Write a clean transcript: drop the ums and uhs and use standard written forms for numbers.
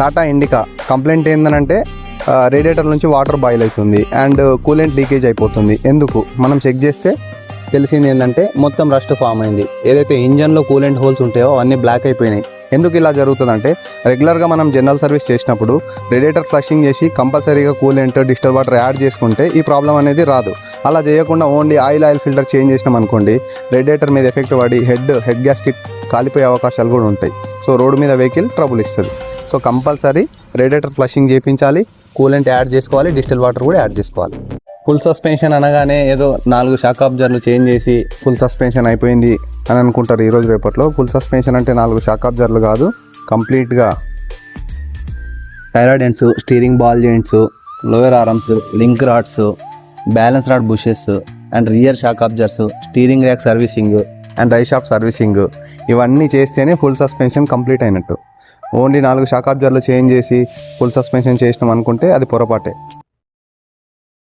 Tata indica complaint ఏంటంటే radiator నుంచి water boil అవుతుంది అండ్ కూలెంట్ లీకేజ్ అయిపోతుంది. ఎందుకు మనం చెక్ చేస్తే తెలిసింది ఏంటంటే మొత్తం రస్ట్ ఫామ్ అయింది. ఏదైతే ఇంజన్లో కూలెంట్ హోల్స్ ఉంటాయో అవన్నీ బ్లాక్ అయిపోయినాయి. ఎందుకు ఇలా జరుగుతుందంటే రెగ్యులర్గా మనం జనరల్ సర్వీస్ చేసినప్పుడు రేడియేటర్ ఫ్లషింగ్ చేసి కంపల్సరీగా కూలెంట్ డిస్టిల్ వాటర్ యాడ్ చేసుకుంటే ఈ ప్రాబ్లం అనేది రాదు. అలా చేయకుండా ఓన్లీ ఆయిల్ ఫిల్టర్ చేంజ్ చేసినాం అనుకోండి, రేడియేటర్ మీద ఎఫెక్ట్ పడి హెడ్ గ్యాస్కెట్ కాలిపోయే అవకాశాలు కూడా ఉంటాయి. సో రోడ్డు మీద వెహికల్ ట్రబుల్ ఇస్తుంది. సో కంపల్సరీ రేడియేటర్ ఫ్లషింగ్ చేయించాలి, కూలెంట్ యాడ్ చేసుకోవాలి, డిస్టిల్ వాటర్ కూడా యాడ్ చేసుకోవాలి. ఫుల్ సస్పెన్షన్ అనగానే ఏదో 4 షాక్ అబ్జర్వర్లు చేంజ్ చేసి ఫుల్ సస్పెన్షన్ అయిపోయింది అని అనుకుంటారు ఈరోజు రేపట్లో. ఫుల్ సస్పెన్షన్ అంటే 4 షాక్ అబ్జర్వర్లు కాదు, కంప్లీట్గా thyroid ends, steering ball joints, lower arms, link rods, balance rod bushes and rear shock absorbers, steering rack servicing and right shaft servicing ఇవన్నీ చేస్తేనే ఫుల్ సస్పెన్షన్ కంప్లీట్ అయినట్టు. ఓన్లీ 4 షాక్ అబ్జర్వర్లు చేంజ్ చేసి full suspension చేసినాం అనుకుంటే అది పొరపాటే.